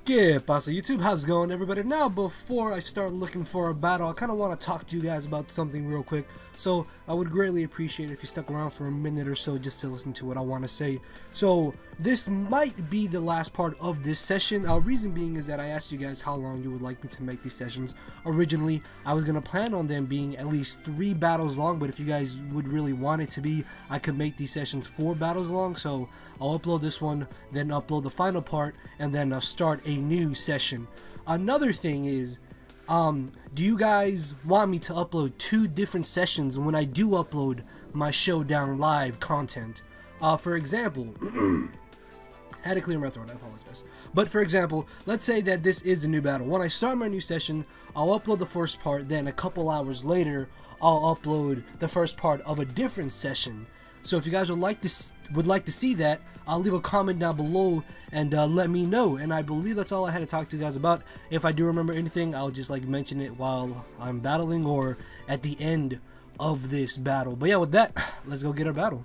¿Qué pasa, YouTube? How's it going, everybody? Now, before I start looking for a battle, I kind of want to talk to you guys about something real quick. So, I would greatly appreciate it if you stuck around for a minute or so just to listen to what I want to say. So, this might be the last part of this session. Reason being is that I asked you guys how long you would like me to make these sessions. Originally, I was going to plan on them being at least 3 battles long, but if you guys would really want it to be, I could make these sessions 4 battles long. So, I'll upload this one, then upload the final part, and then start a new session. Another thing is, do you guys want me to upload 2 different sessions when I do upload my Showdown live content? For example, I had to clear my throat, I apologize. But for example, let's say that this is a new battle. When I start my new session, I'll upload the first part, then a couple hours later, I'll upload the first part of a different session. So if you guys would like to see that, I'll leave a comment down below and let me know. And I believe that's all I had to talk to you guys about. If I do remember anything, I'll just mention it while I'm battling or at the end of this battle. But yeah, with that, let's go get our battle.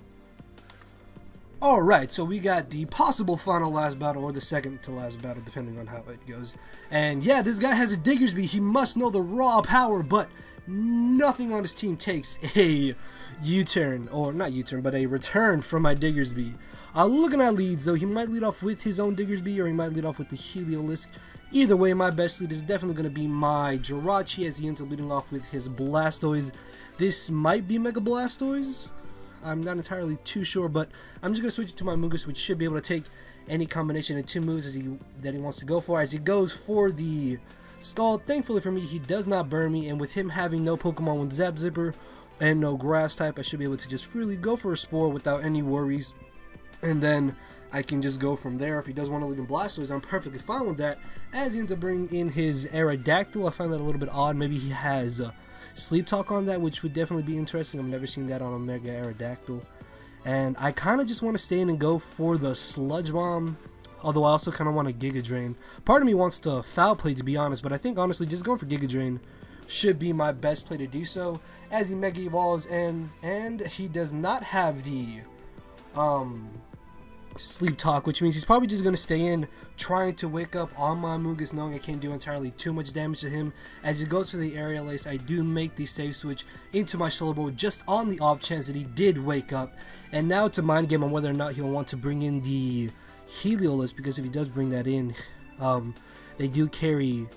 Alright, so we got the possible final last battle or the second to last battle, depending on how it goes. And yeah, this guy has a Diggersby. He must know the raw power, but nothing on his team takes a U-turn, or not U-turn, but a return from my Diggersby. Looking at leads, though, he might lead off with his own Diggersby, or he might lead off with the Heliolisk. Either way, my best lead is definitely going to be my Jirachi, as he ends up leading off with his Blastoise. This might be Mega Blastoise. I'm not entirely too sure, but I'm just going to switch it to my Mungus, which should be able to take any combination of 2 moves that he wants to go for. As he goes for the Scald, thankfully for me, he does not burn me, and with him having no Pokemon with Zap Zipper and no Grass type, I should be able to just freely go for a Spore without any worries, and then I can just go from there. If he does want to leave in Blastoise, I'm perfectly fine with that, as he ends up bringing in his Aerodactyl. I find that a little bit odd. Maybe he has Sleep Talk on that, which would definitely be interesting. I've never seen that on a Mega Aerodactyl. And I kind of just want to stay in and go for the Sludge Bomb, although I also kind of want a Giga Drain. Part of me wants to Foul Play, to be honest, but I think honestly just going for Giga Drain should be my best play to do so, as he Mega Evolves, and he does not have the Sleep Talk, which means he's probably just going to stay in, trying to wake up on my Mungus, knowing I can't do entirely too much damage to him. As he goes for the Aerial Ace, I do make the save switch into my Slowbro just on the off chance that he did wake up. And now it's a mind game on whether or not he'll want to bring in the Heliolisk, because if he does bring that in, they do carry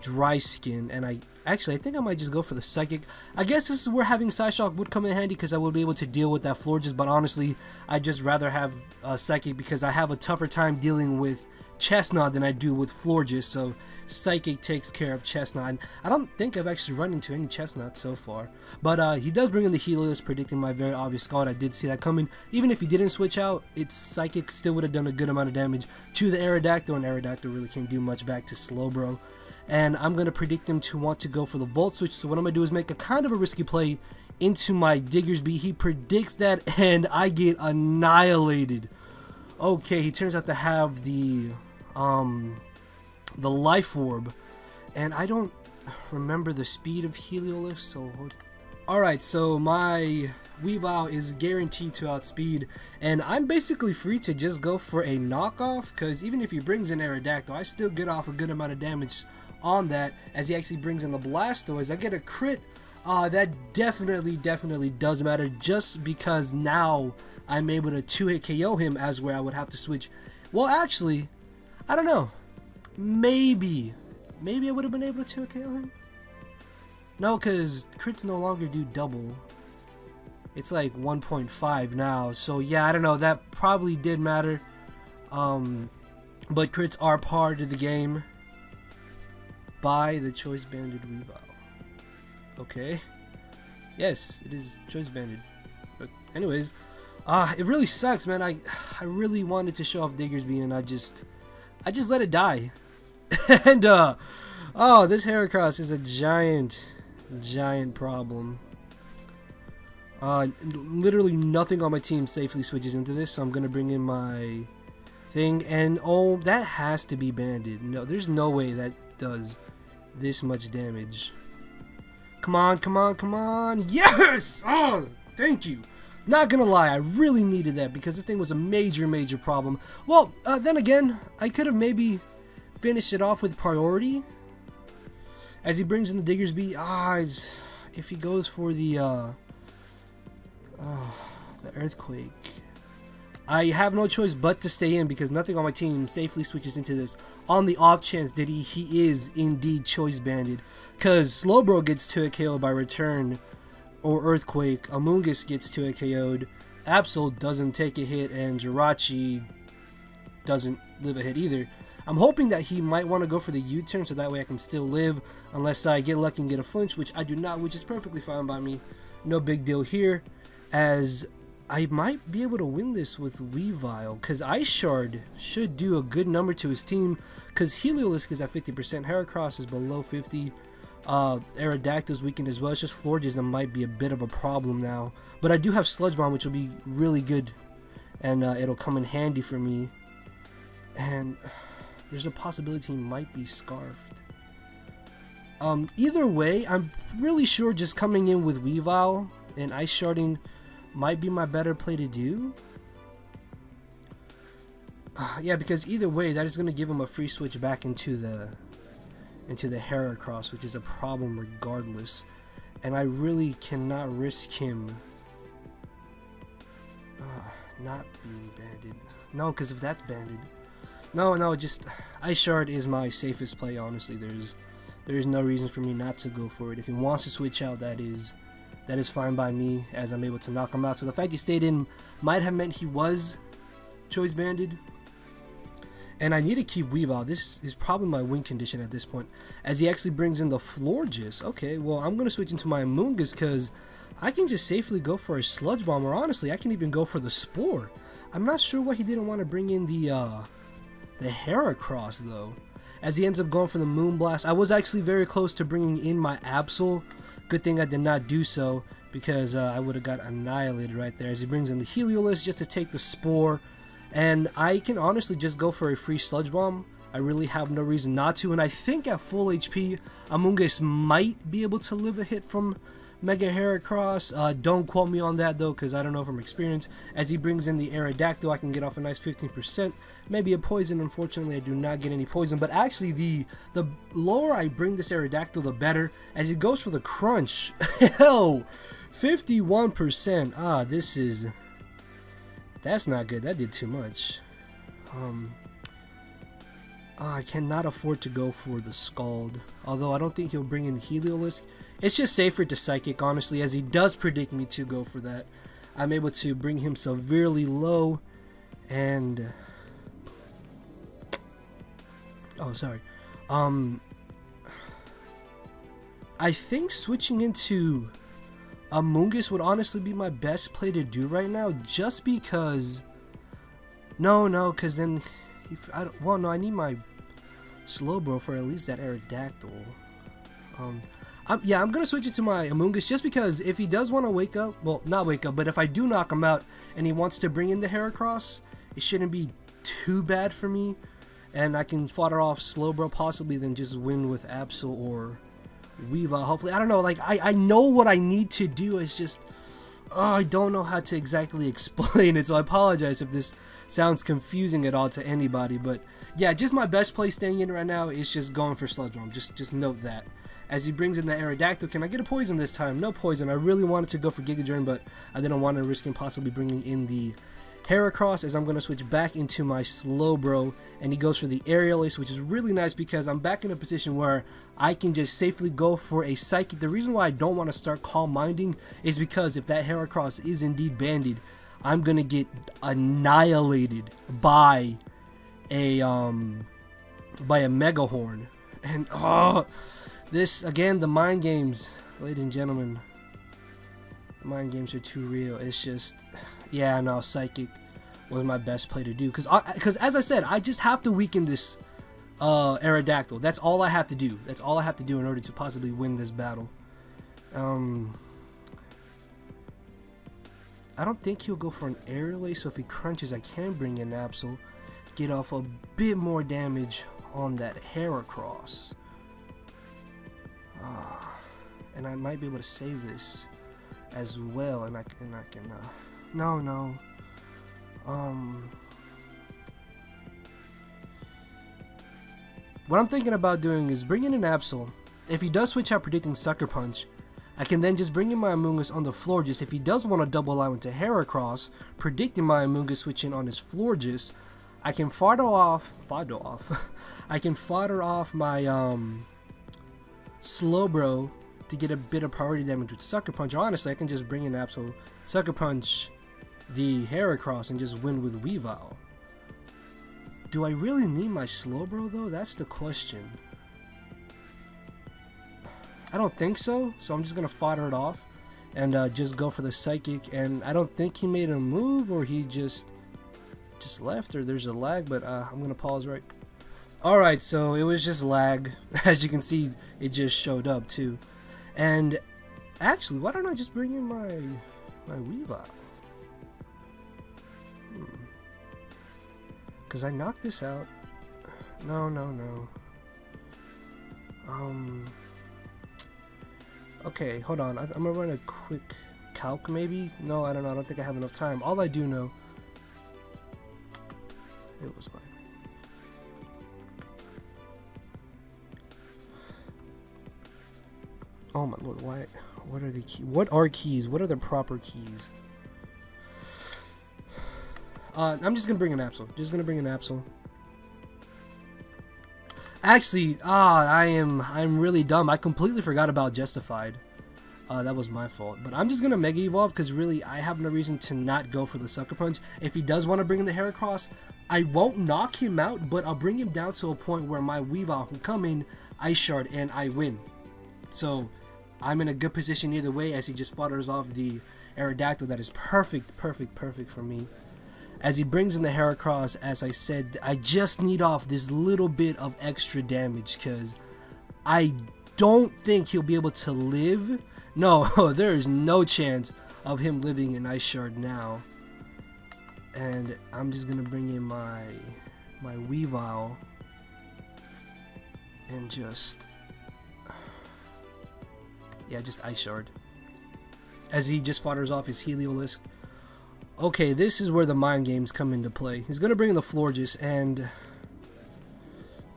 Dry Skin, and I think I might just go for the Psychic. I guess this is where having Psyshock would come in handy, because I would be able to deal with that Florges, but honestly, I'd just rather have Psychic, because I have a tougher time dealing with Chestnut than I do with Florges, so Psychic takes care of Chestnut. And I don't think I've actually run into any Chestnut so far, but he does bring in the Helios, predicting my very obvious Scald. I did see that coming. Even if he didn't switch out, its Psychic still would have done a good amount of damage to the Aerodactyl, and Aerodactyl really can't do much back to Slowbro. And I'm going to predict him to want to go for the Volt Switch, so what I'm going to do is make a kind of a risky play into my Diggersby. He predicts that, and I get annihilated. Okay, he turns out to have the Life Orb, and I don't remember the speed of Heliolisk, so alright, so my Weavile is guaranteed to outspeed, and I'm basically free to just go for a knockoff, because even if he brings in Aerodactyl, I still get off a good amount of damage on that. As he actually brings in the Blastoise, I get a crit. That definitely does matter, just because now I'm able to 2-hit KO him, as where I would have to switch. Well, actually, I don't know. Maybe I would have been able to 2-hit KO him. No, because crits no longer do double. It's like 1.5 now. So yeah, I don't know. That probably did matter. But crits are part of the game. By the Choice Banded Weavile. Okay. Yes, it is Choice Banded. But anyways, it really sucks, man. I really wanted to show off Diggersby, and I just let it die. And oh, this Heracross is a giant problem. Literally nothing on my team safely switches into this, so I'm gonna bring in my thing, and oh, that has to be banded. No, there's no way that does this much damage. Come on. Yes! Oh, thank you. Not gonna lie, I really needed that, because this thing was a major problem. Well, then again, I could have maybe finish it off with priority. As he brings in the Diggersby, if he goes for the Earthquake, I have no choice but to stay in because nothing on my team safely switches into this on the off chance that he is indeed choice banded. Because Slowbro gets 2 KO'd by return or Earthquake, Amoonguss gets 2 KO'd, Absol doesn't take a hit, and Jirachi doesn't live a hit either. I'm hoping that he might want to go for the U-turn so that way I can still live unless I get lucky and get a flinch, which I do not, which is perfectly fine by me. No big deal here, as I might be able to win this with Weavile, because Ice Shard should do a good number to his team, because Heliolisk is at 50%, Heracross is below 50, Aerodactyl's weakened as well. It's just Florges that might be a bit of a problem now, but I do have Sludge Bomb, which will be really good, and it'll come in handy for me, and there's a possibility he might be Scarfed. Either way, I'm really sure just coming in with Weavile and Ice Sharding might be my better play to do. Yeah, because either way, that is going to give him a free switch back into the Heracross, which is a problem regardless. And I really cannot risk him not being banded. No, because if that's banded, no, just Ice Shard is my safest play. Honestly, there is no reason for me not to go for it. If he wants to switch out, that is fine by me, as I'm able to knock him out. So the fact he stayed in might have meant he was choice banded. And I need to keep Weavile. This is probably my win condition at this point, as he actually brings in the Florges. Okay, well, I'm going to switch into my Amoonguss because I can just safely go for a Sludge Bomb, or honestly, I can even go for the Spore. I'm not sure why he didn't want to bring in the Heracross, though, as he ends up going for the Moonblast. I was actually very close to bringing in my Absol. Good thing I did not do so, because I would have got annihilated right there, as he brings in the Heliolisk just to take the Spore. And I can honestly just go for a free Sludge Bomb. I really have no reason not to, and I think at full HP, Amoonguss might be able to live a hit from Mega Heracross. Don't quote me on that though, because I don't know from experience. As he brings in the Aerodactyl, I can get off a nice 15%. Maybe a poison. Unfortunately, I do not get any poison, but actually the lower I bring this Aerodactyl, the better, as he goes for the Crunch. Hell, 51%. That's not good. That did too much. I cannot afford to go for the Scald, although I don't think he'll bring in the Heliolisk. It's just safer to Psychic, honestly, as he does predict me to go for that. I'm able to bring him severely low, and I think switching into Amoonguss would honestly be my best play to do right now, just because because then I need my Slowbro for at least that Aerodactyl. I'm gonna switch it to my Amoonguss, just because if he does want to wake up, well, not wake up, but if I do knock him out and he wants to bring in the Heracross, it shouldn't be too bad for me, and I can fodder off Slowbro possibly, then just win with Absol or Weavile, hopefully. I don't know, like, I know what I need to do, it's just I don't know how to exactly explain it, so I apologize if this sounds confusing at all to anybody. But yeah, just my best play staying in right now is just going for Sludge Bomb. Just note that. As he brings in the Aerodactyl, can I get a poison this time? No poison. I really wanted to go for Giga Drain, but I didn't want to risk him possibly bringing in the Heracross, as I'm going to switch back into my Slowbro, and he goes for the Aerial Ace, which is really nice because I'm back in a position where I can just safely go for a Psychic. The reason why I don't want to start Calm Minding is because if that Heracross is indeed banded, I'm going to get annihilated by a Mega Horn. And this, again, the mind games, ladies and gentlemen, the mind games are too real. It's just, yeah, no, Psychic was my best play to do, because as I said, I just have to weaken this Aerodactyl. That's all I have to do. That's all I have to do in order to possibly win this battle. I don't think he'll go for an Aerial Ace, so if he crunches, I can bring in Absol, get off a bit more damage on that Heracross. And I might be able to save this as well, and I can no. what I'm thinking about doing is bringing in Absol. If he does switch out predicting Sucker Punch, I can then just bring in my Amoonguss on the Florges. If he does want to double out into Heracross, predicting my Amoonguss switching on his Florges, I can fodder off I can fodder off my Slowbro to get a bit of priority damage with Sucker Punch. Or honestly, I can just bring in Absol, Sucker Punch the Heracross, and just win with Weavile. Do I really need my Slowbro though? That's the question. I don't think so, so I'm just gonna fodder it off and just go for the Psychic. And I don't think he made a move, or he just left, or there's a lag, but I'm gonna pause right. Alright, so it was just lag. As you can see, it just showed up too. And actually, why don't I just bring in my Weavile? Because I knocked this out. No. Okay, hold on. I'm gonna run a quick calc maybe? No, I don't know. I don't think I have enough time. All I do know, it was like, oh my lord, what are the keys? What are keys? What are the proper keys? I'm just gonna bring an Absol. Actually, I'm really dumb. I completely forgot about Justified. That was my fault. But I'm just gonna Mega Evolve because really I have no reason to not go for the Sucker Punch. If he does want to bring in the Heracross, I won't knock him out, but I'll bring him down to a point where my Weavile can come in, Ice Shard, and I win. So I'm in a good position either way, as he just fodders off the Aerodactyl. That is perfect for me. As he brings in the Heracross, as I said, I just need off this little bit of extra damage because I don't think he'll be able to live. No, there is no chance of him living in Ice Shard now. And I'm just gonna bring in my Weavile and just Ice Shard as he just fodders off his Heliolisk. Okay, this is where the mind games come into play. He's gonna bring in the Florges, and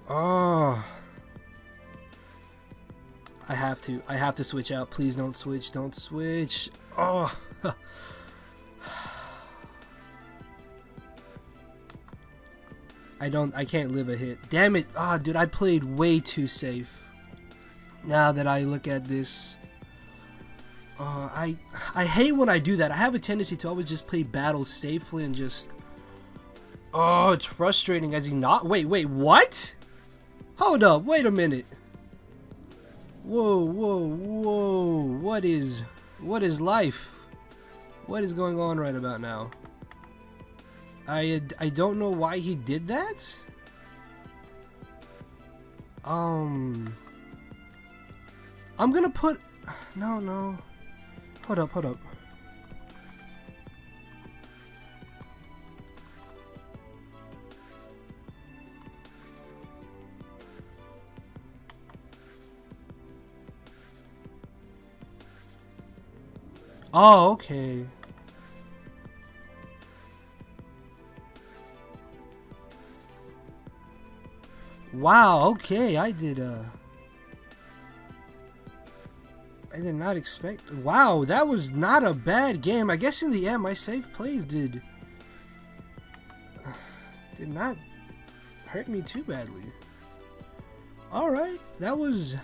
I have to switch out. Please don't switch. Oh. I can't live a hit. Damn it. Dude, I played way too safe. Now that I look at this, I hate when I do that. I have a tendency to always just play battles safely and just, it's frustrating as he not. Wait, what? Hold up, wait a minute. Whoa. What is life? What is going on right about now? I don't know why he did that. I'm gonna put, no. Hold up. Oh, okay. Wow, okay, I did not expect. Wow, that was not a bad game. I guess in the end, my safe plays did not hurt me too badly. All right, that was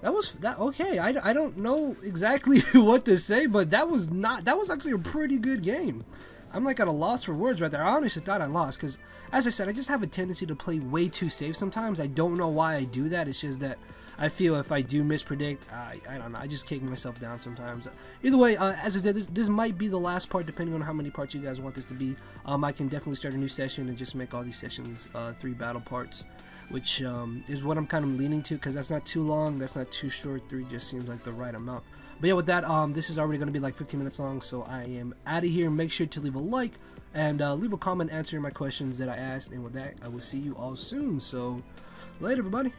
okay. I don't know exactly what to say, but that was actually a pretty good game. I'm like at a loss for words right there. I honestly thought I lost because, as I said, I just have a tendency to play way too safe sometimes. I don't know why I do that. It's just that I feel if I do mispredict, I don't know, I just kick myself down sometimes. Either way, as I said, this might be the last part, depending on how many parts you guys want this to be. I can definitely start a new session and just make all these sessions 3 battle parts, which is what I'm kind of leaning to, because that's not too long, that's not too short. 3 just seems like the right amount. But yeah, with that, this is already going to be like 15 minutes long, so I am out of here. Make sure to leave a like and leave a comment answering my questions that I asked, and with that, I will see you all soon. So later, everybody.